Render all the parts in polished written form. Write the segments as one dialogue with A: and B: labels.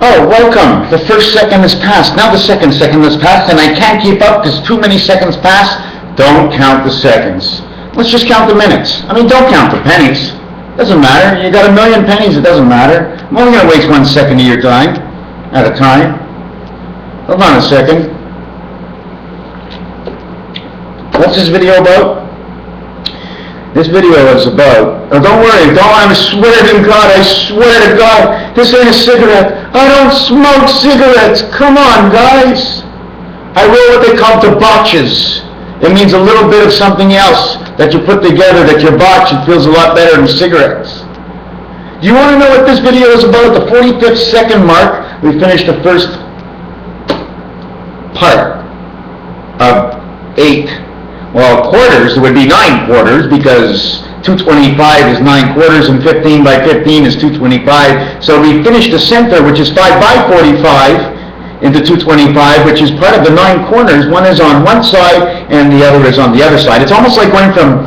A: Oh, welcome. The first second has passed. Now the second second has passed, and I can't keep up because too many seconds pass. Don't count the seconds. Let's just count the minutes. I mean, don't count the pennies. Doesn't matter. You got a million pennies, it doesn't matter. I'm only going to waste 1 second of your time at a time. Hold on a second. What's this video about? This video is about, oh, don't worry, I swear to God, I swear to God, this ain't a cigarette. I don't smoke cigarettes. Come on, guys. I roll what they call debauches. It means a little bit of something else that you put together that your botch, it feels a lot better than cigarettes. Do you want to know what this video is about? At the 45th second mark, we finished the first part of 8. Well, quarters, it would be 9 quarters because 225 is 9 quarters and 15 by 15 is 225. So we finished the center, which is 5 by 45 into 225, which is part of the 9 corners. One is on one side and the other is on the other side. It's almost like going from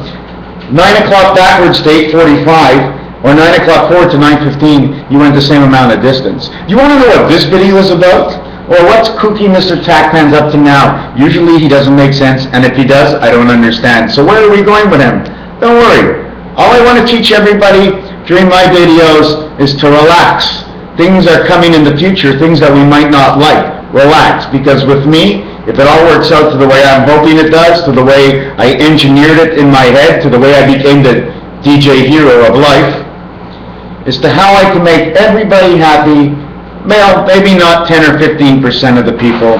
A: 9 o'clock backwards to 8:45 or 9 o'clock forward to 9:15. You went the same amount of distance. Do you want to know what this video is about? Or what's kooky Mr. Tackman's up to now? Usually he doesn't make sense, and if he does, I don't understand. So where are we going with him? Don't worry. All I want to teach everybody during my videos is to relax. Things are coming in the future, things that we might not like. Relax, because with me, if it all works out to the way I'm hoping it does, to the way I engineered it in my head, to the way I became the DJ hero of life, is to how I can make everybody happy. Well, maybe not 10 or 15% of the people,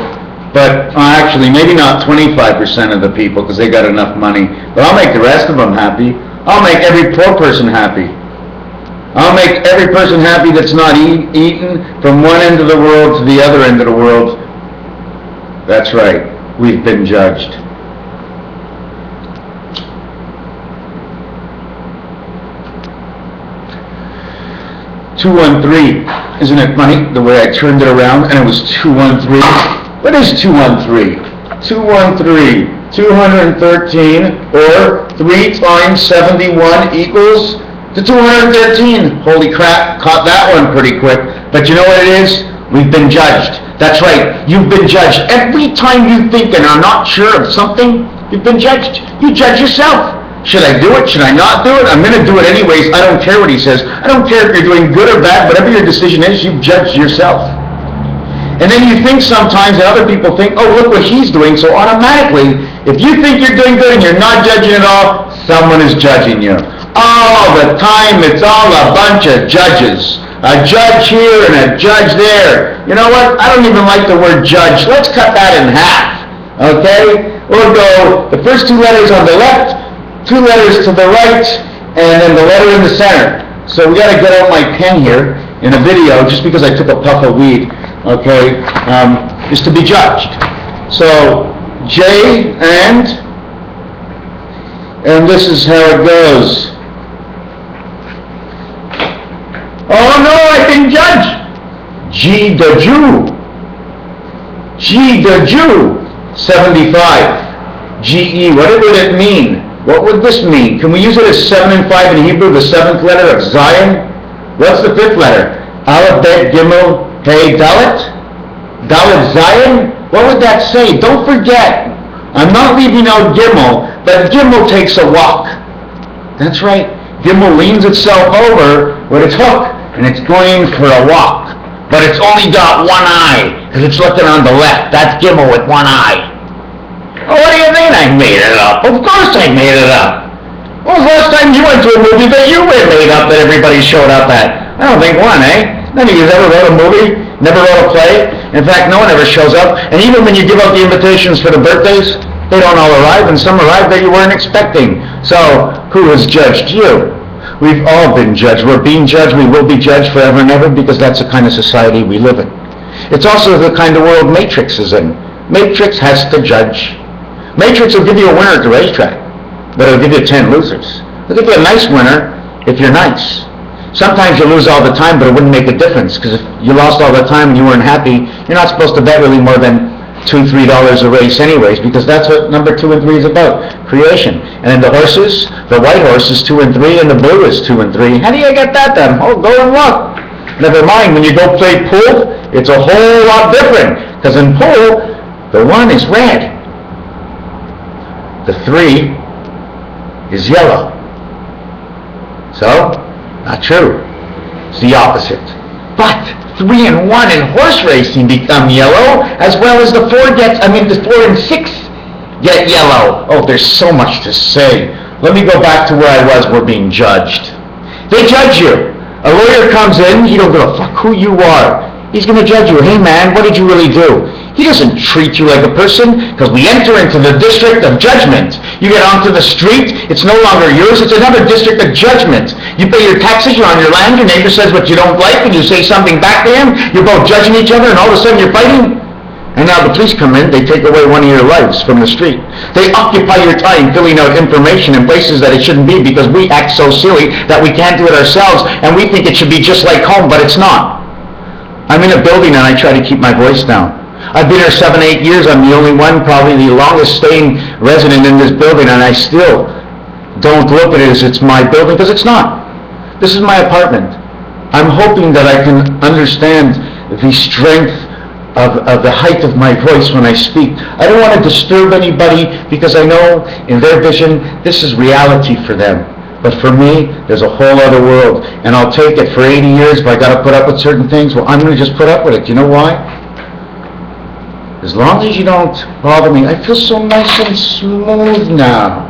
A: but actually maybe not 25% of the people because they got enough money. But I'll make the rest of them happy. I'll make every poor person happy. I'll make every person happy that's not eaten from one end of the world to the other end of the world. That's right. We've been judged. $213. Isn't it funny the way I turned it around and it was 213? What is 213? 213, 213, or 3 times 71 equals to 213. Holy crap, caught that one pretty quick. But you know what it is? We've been judged. That's right, you've been judged. Every time you think and are not sure of something, you've been judged. You judge yourself. Should I do it? Should I not do it? I'm going to do it anyways. I don't care what he says. I don't care if you're doing good or bad. Whatever your decision is, you've judged yourself. And then you think sometimes that other people think, oh, look what he's doing. So automatically, if you think you're doing good and you're not judging at all, someone is judging you. All the time, it's all a bunch of judges. A judge here and a judge there. You know what? I don't even like the word judge. Let's cut that in half. Okay? We'll go the first 2 letters on the left, 2 letters to the right, and then the letter in the center. So we got to get out my pen here in a video, just because I took a puff of weed, okay, is to be judged. So J and this is how it goes. Oh no, I've been judged. G the Jew. G the Jew. 75. G-E, what would it mean? What would this mean? Can we use it as 7 and 5 in Hebrew, the 7th letter of Zion? What's the 5th letter? Aleph, Bet, Gimel, Hey, Dalet? Dalet, Zion? What would that say? Don't forget, I'm not leaving out Gimel, but Gimel takes a walk. That's right. Gimel leans itself over with its hook, and it's going for a walk. But it's only got one eye, because it's looking on the left. That's Gimel with one eye. Oh, what do you mean I made it up? Of course I made it up. When was the last time you went to a movie that you made up that everybody showed up at? I don't think one, eh? None of you ever wrote a movie? Never wrote a play? In fact, no one ever shows up. And even when you give out the invitations for the birthdays, they don't all arrive, and some arrive that you weren't expecting. So, who has judged you? We've all been judged. We're being judged. We will be judged forever and ever because that's the kind of society we live in. It's also the kind of world Matrix is in. Matrix has to judge. Matrix will give you a winner at the racetrack, but it'll give you 10 losers. It'll give you a nice winner if you're nice. Sometimes you lose all the time, but it wouldn't make a difference, because if you lost all the time and you weren't happy, you're not supposed to bet really more than $2-3 a race anyways, because that's what number 2 and 3 is about, creation. And then the horses, the white horse is 2 and 3, and the blue is 2 and 3. How do you get that done? Oh, go and look. Never mind, when you go play pool, it's a whole lot different. Because in pool, the 1 is red. The 3 is yellow. So, not true. It's the opposite. But 3 and 1 in horse racing become yellow, as well as the 4 and 6 get yellow. Oh, there's so much to say. Let me go back to where I was. We're being judged. They judge you. A lawyer comes in, he don't give a fuck who you are. He's going to judge you. Hey man, what did you really do? He doesn't treat you like a person, because we enter into the district of judgment. You get onto the street, it's no longer yours, it's another district of judgment. You pay your taxes, you're on your land, your neighbor says what you don't like, and you say something back to him, you're both judging each other, and all of a sudden you're fighting. And now the police come in, they take away one of your lives from the street. They occupy your time filling out information in places that it shouldn't be, because we act so silly that we can't do it ourselves, and we think it should be just like home, but it's not. I'm in a building and I try to keep my voice down. I've been here 7-8 years. I'm the only one, probably the longest staying resident in this building, and I still don't look at it as it's my building, because it's not. This is my apartment. I'm hoping that I can understand the strength of the height of my voice when I speak. I don't want to disturb anybody, because I know in their vision this is reality for them. But for me, there's a whole other world, and I'll take it for 80 years if I got to put up with certain things. Well, I'm going to just put up with it. You know why? As long as you don't bother me, I feel so nice and smooth now.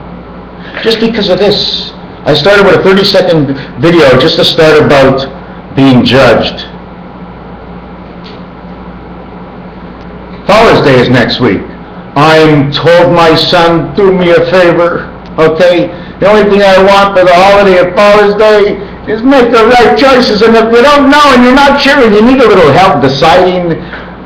A: Just because of this. I started with a 30-second video just to start about being judged. Father's Day is next week. I'm told my son, do me a favor, okay? The only thing I want for the holiday of Father's Day is make the right choices, and if you don't know and you're not sure and you need a little help deciding,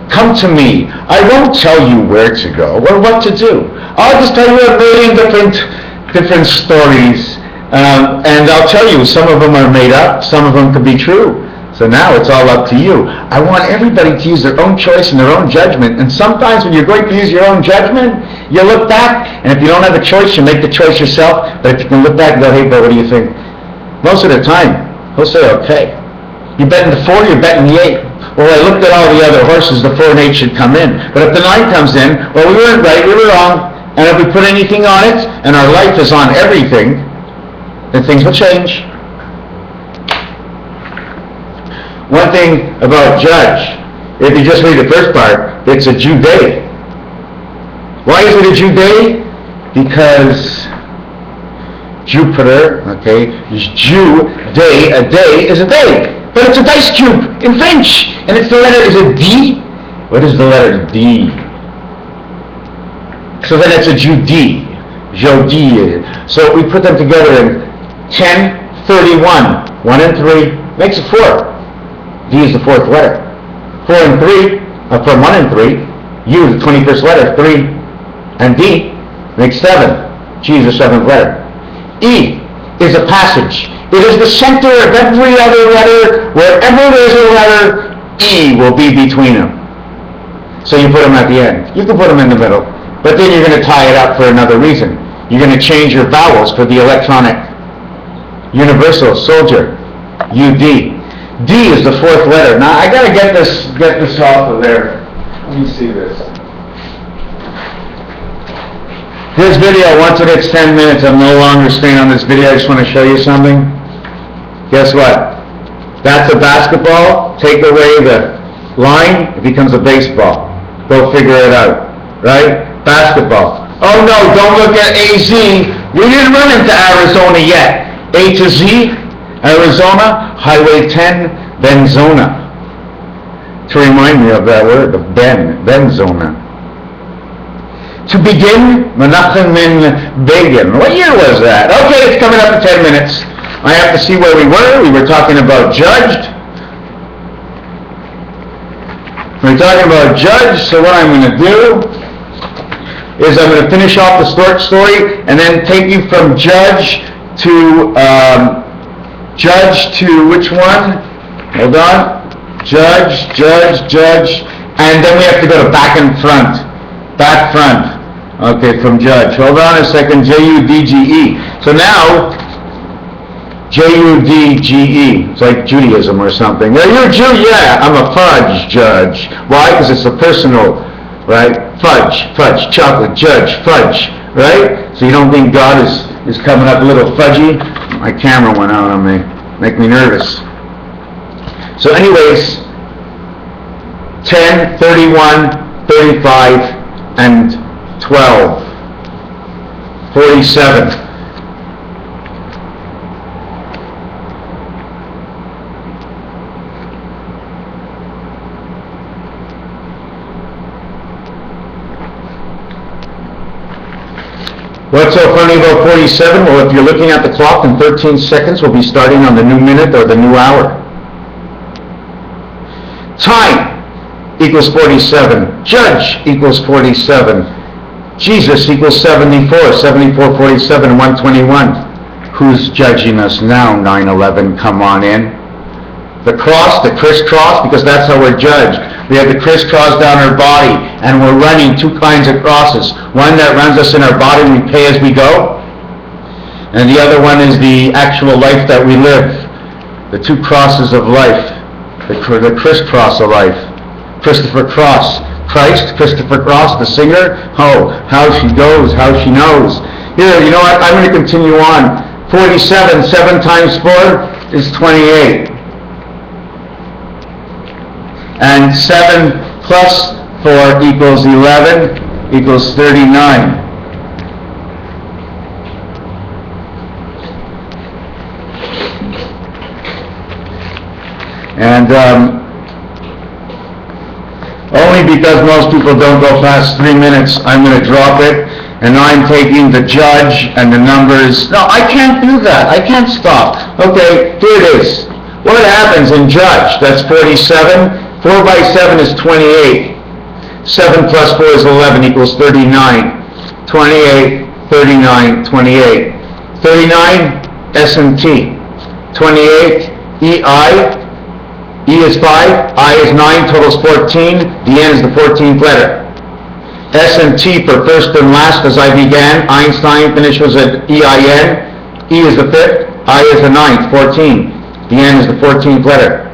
A: come to me. I won't tell you where to go or what to do. I'll just tell you a million different stories, and I'll tell you, some of them are made up, some of them could be true. So now it's all up to you. I want everybody to use their own choice and their own judgment. And sometimes when you're going to use your own judgment, you look back, and if you don't have a choice, you make the choice yourself. But if you can look back and go, hey, bro, what do you think? Most of the time, he'll say, okay. You bet in the 4, you bet in the 8. Well, I looked at all the other horses, the 4 and 8 should come in. But if the 9 comes in, well, we weren't right, we were wrong. And if we put anything on it, and our life is on everything, then things will change. One thing about judge, if you just read the first part, it's a Jew day. Why is it a Jew day? Because Jupiter, okay, Jew day, a day is a day. But it's a dice cube in French. And it's the letter, is it D? What is the letter D? So then it's a Jeudi. Jeudi. So we put them together in 10, 31. 1 and 3 makes it 4. D is the 4th letter. 4 and 3, from 1 and 3, U is the 21st letter, 3, and D makes 7. G is the 7th letter. E is a passage. It is the center of every other letter. Wherever there's a letter, E will be between them. So you put them at the end. You can put them in the middle. But then you're going to tie it up for another reason. You're going to change your vowels for the electronic. Universal, soldier, UD. D is the 4th letter. Now I gotta get this off of there. Let me see this. This video, once it hits 10 minutes, I'm no longer staying on this video. I just want to show you something. Guess what? That's a basketball. Take away the line, it becomes a baseball. Go figure it out. Right? Basketball. Oh no, don't look at AZ. We didn't run into Arizona yet. A to Z, Arizona, Highway 10, Benzona. To remind me of that word, of Benzona. To begin, Menachem ben Begin. What year was that? Okay, it's coming up in 10 minutes. I have to see where we were. We were talking about judged. We're talking about judged, so what I'm going to do is I'm going to finish off the short story and then take you from judge to which one? Hold on. Judge, and then we have to go to back and front. Back front. Okay, from judge. Hold on a second. Judge. So now, J-U-D-G-E. It's like Judaism or something. Yeah, you're a Jew? Yeah, I'm a fudge judge. Why? Because it's a personal, right? Fudge, chocolate, judge, fudge, right? So you don't think God is coming up a little fudgy? My camera went out on me. Make me nervous. So anyways, 10, 31, 35, and 12. 47. What's so funny about 47? Well, if you're looking at the clock, in 13 seconds we'll be starting on the new minute or the new hour. Time equals 47. Judge equals 47. Jesus equals 74. 74, 47, 121. Who's judging us now, 9/11? Come on in. The cross, the crisscross, because that's how we're judged. We have the crisscross down our body, and we're running two kinds of crosses. One that runs us in our body, we pay as we go. And the other one is the actual life that we live. The two crosses of life. The crisscross of life. Christopher Cross. Christ, Christopher Cross, the singer. Oh, how she goes, how she knows. Here, you know what? I'm going to continue on. 47, 7 times 4 is 28. And 7 plus 4 equals 11 equals 39. And only because most people don't go past 3 minutes, I'm going to drop it. And I'm taking the judge and the numbers. No, I can't do that. I can't stop. Okay, here it is. What happens in judge? That's 47. 4 by 7 is 28. 7 plus 4 is 11 equals 39. 28, 39, 28. 39, S&T. 28, EI. E is 5, I is 9, total's 14. The N is the 14th letter. S&T for first and last as I began. Einstein finishes at EIN. E is the 5th, I is the 9th, 14. The N is the 14th letter.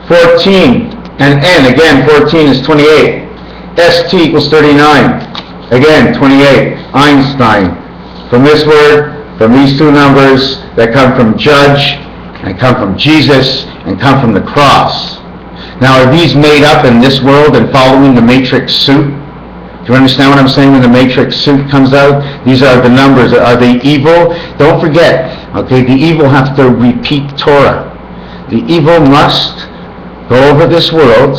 A: 14 and N, again 14 is 28. ST equals 39. Again 28. Einstein. From this word, from these two numbers that come from judge and come from Jesus and come from the cross. Now, are these made up in this world and following the matrix suit? Do you understand what I'm saying when the matrix suit comes out? These are the numbers. Are they evil? Don't forget, okay, the evil have to repeat Torah. The evil must go over this world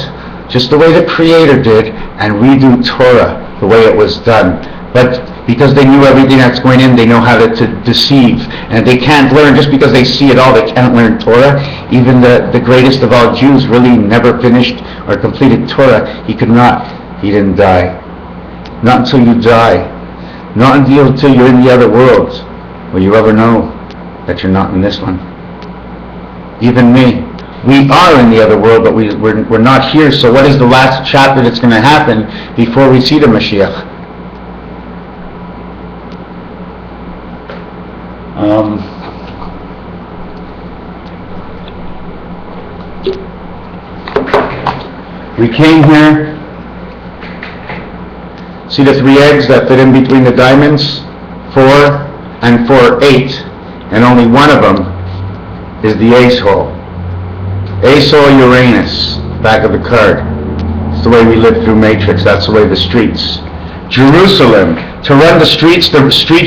A: just the way the Creator did and redo Torah the way it was done. But because they knew everything that's going in, they know how to deceive. And they can't learn just because they see it all. They can't learn Torah. Even the greatest of all Jews really never finished or completed Torah. He could not. He didn't die. Not until you die. Not until you're in the other world will you ever know that you're not in this one. Even me. We are in the other world, but we're not here. So what is the last chapter that's going to happen before we see the Mashiach? We came here. See the 3 eggs that fit in between the diamonds? 4 and 4, 8. And only one of them is the ace hole. Ace hole Uranus, back of the card. It's the way we live through Matrix. That's the way the streets. Jerusalem. To run the streets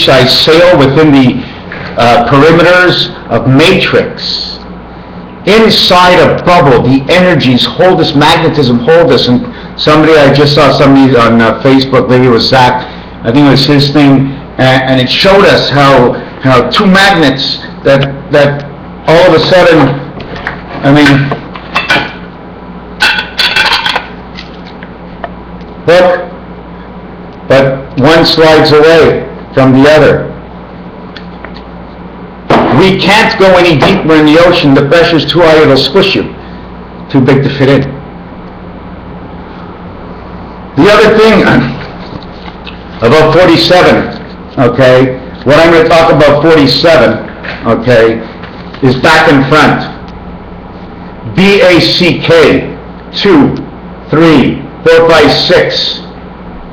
A: I sail within the perimeters of Matrix. Inside a bubble, the energies hold us, magnetism hold us. And I just saw somebody on Facebook, maybe it was Zach, I think it was his thing, and it showed us how 2 magnets that all of a sudden, I mean, look, but one slides away from the other. We can't go any deeper in the ocean. The pressure's too high, it'll squish you. Too big to fit in. The other thing about 47, okay, what I'm going to talk about 47, okay, is back and front. BACK, 2, 3, 4, 5, 6,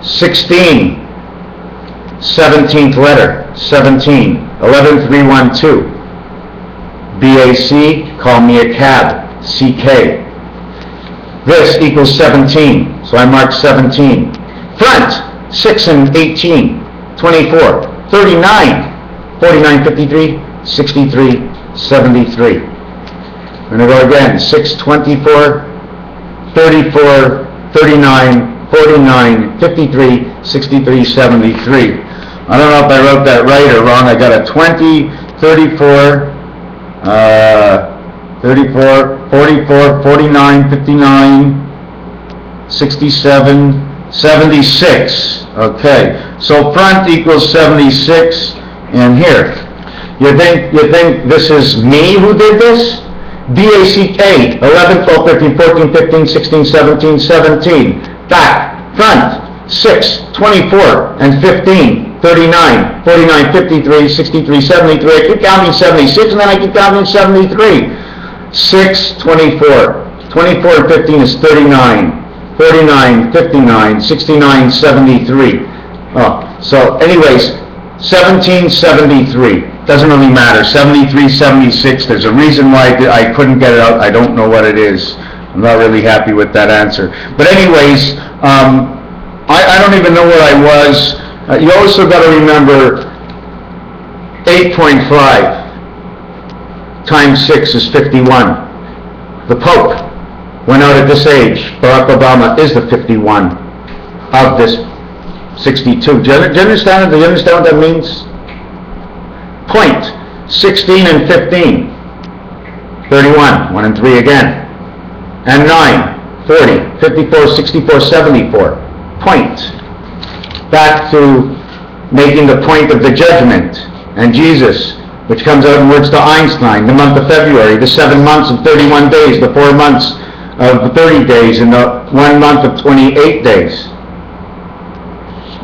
A: 16, 17th letter, 17, 11312. BAC, call me a cab, CK. This equals 17, so I marked 17. Front, 6 and 18, 24, 39, 49, 53, 63, 73. I'm going to go again, 6, 24, 34, 39, 49, 53, 63, 73. I don't know if I wrote that right or wrong. I got a 20, 34, 34, 44, 49, 59, 67, 76. Okay, so front equals 76, and here. You think this is me who did this? BACK, 11, 12, 13, 14, 15, 16, 17, 17. Back, front, 6, 24, and 15, 39, 49, 53, 63, 73. I keep counting 76, and then I keep counting 73. 6, 24. 24 and 15 is 39. 49, 59, 69, 73. Oh, so anyways, 1773. Doesn't really matter. 73, 76. There's a reason why I couldn't get it out. I don't know what it is. I'm not really happy with that answer. But anyways, I don't even know where I was. You also got to remember 8.5 times 6 is 51. The Pope went out at this age. Barack Obama is the 51 of this 62. Do you understand it? Do you understand what that means? Point. 16 and 15. 31. 1 and 3 again. And 9. 40. 54, 64, 74. Point. Back to making the point of the judgment. And Jesus, which comes out in words to Einstein, the month of February, the 7 months of 31 days, the 4 months of 30 days, and the 1 month of 28 days.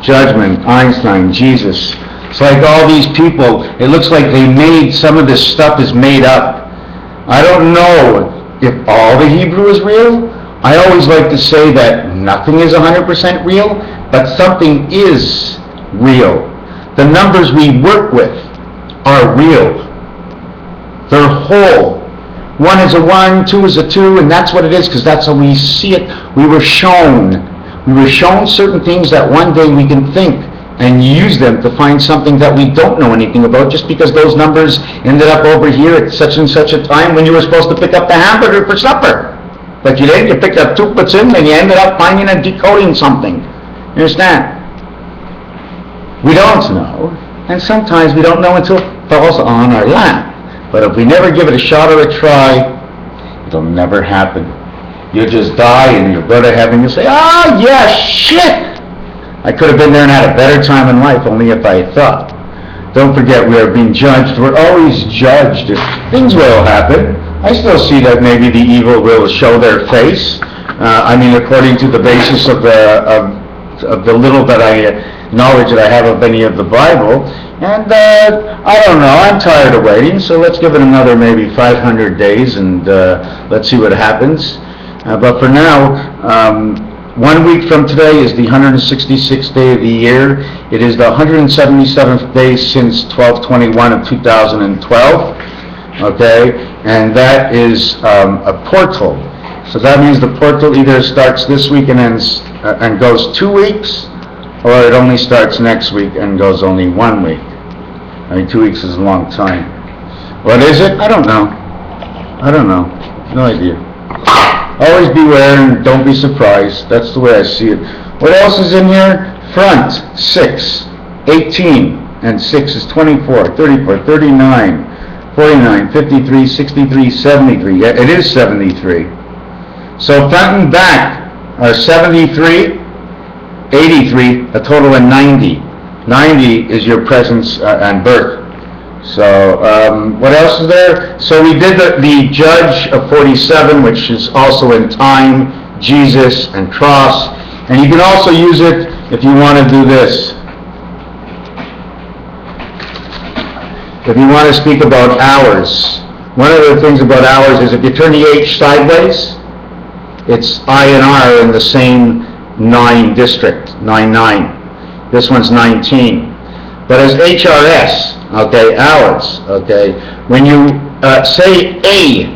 A: Judgment, Einstein, Jesus. It's like all these people, it looks like they made, some of this stuff is made up. I don't know if all the Hebrew is real. I always like to say that nothing is 100% real, but something is real. The numbers we work with are real. They're whole. 1 is a 1, 2 is a 2, and that's what it is, because that's how we see it. We were shown certain things that one day we can think and use them to find something that we don't know anything about, just because those numbers ended up over here at such and such a time when you were supposed to pick up the hamburger for supper. But you didn't. You picked up 2 in, and you ended up finding and decoding something. You understand? We don't know, and sometimes we don't know until it falls on our lap. But if we never give it a shot or a try, it'll never happen. You'll just die and you'll go to heaven. You'll say, "Oh yeah, shit! I could have been there and had a better time in life only if I thought." Don't forget, we are being judged. We're always judged. Things will happen. I still see that maybe the evil will show their face. According to the basis of the little knowledge that I have of any of the Bible. And I don't know, I'm tired of waiting, so let's give it another maybe 500 days and let's see what happens. But for now, 1 week from today is the 166th day of the year. It is the 177th day since 12/21 of 2012. Okay, and that is a portal. So that means the portal either starts this week and ends and goes 2 weeks, or it only starts next week and goes only 1 week. 2 weeks is a long time. What is it? I don't know. No idea. Always beware and don't be surprised. That's the way I see it. What else is in here? Front, 6, 18, and 6 is 24, 34, 39, 49, 53, 63, 73. Yeah, it is 73. So front and back are 73, 83, a total of 90. 90 is your presence and birth. So what else is there? So we did the judge of 47, which is also in time, Jesus, and cross. And you can also use it if you want to do this. If you want to speak about hours, one of the things about hours is if you turn the H sideways, it's I and R in the same 9 district, 9-9. This one's 19. But as HRS, okay, hours, okay, when you say A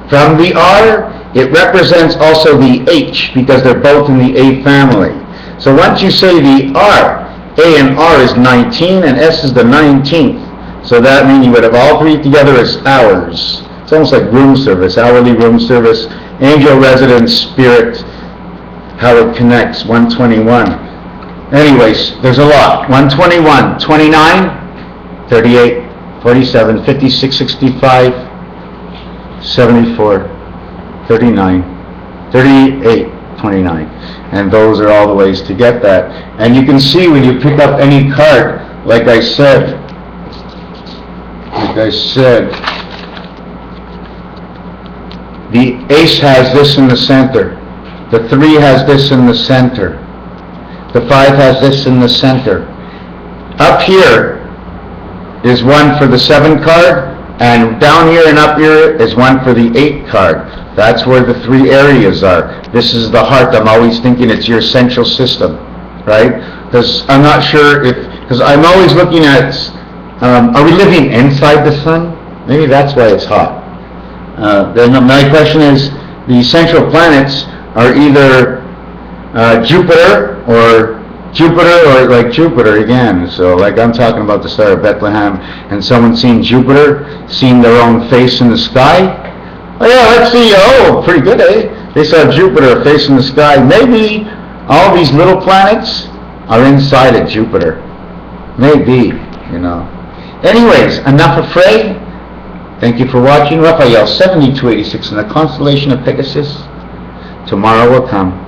A: from the R, it represents also the H because they're both in the A family. So once you say the R, A and R is 19 and S is the 19th. So that means you would have all three together as hours. It's almost like room service, hourly room service, angel residence, spirit, how it connects, 121. Anyways, there's a lot. 121, 29, 38, 47, 56, 65, 74, 39, 38, 29. And those are all the ways to get that. And you can see when you pick up any card, like I said, the ace has this in the center. The 3 has this in the center. The 5 has this in the center. Up here is one for the 7 card, and down here and up here is one for the 8 card. That's where the 3 areas are. This is the heart. I'm always thinking it's your central system, right? Because I'm not sure if, because I'm always looking at, are we living inside the sun? Maybe that's why it's hot. Then my question is, the central planets are either Jupiter or like Jupiter again. So like I'm talking about the Star of Bethlehem, and someone seen Jupiter, seen their own face in the sky. Oh yeah, let's see. Oh, pretty good, eh? They saw Jupiter face in the sky. Maybe all these little planets are inside of Jupiter. Maybe, you know. Anyways, enough afraid. Thank you for watching. Raphael 7286 in the constellation of Pegasus. Tomorrow will come.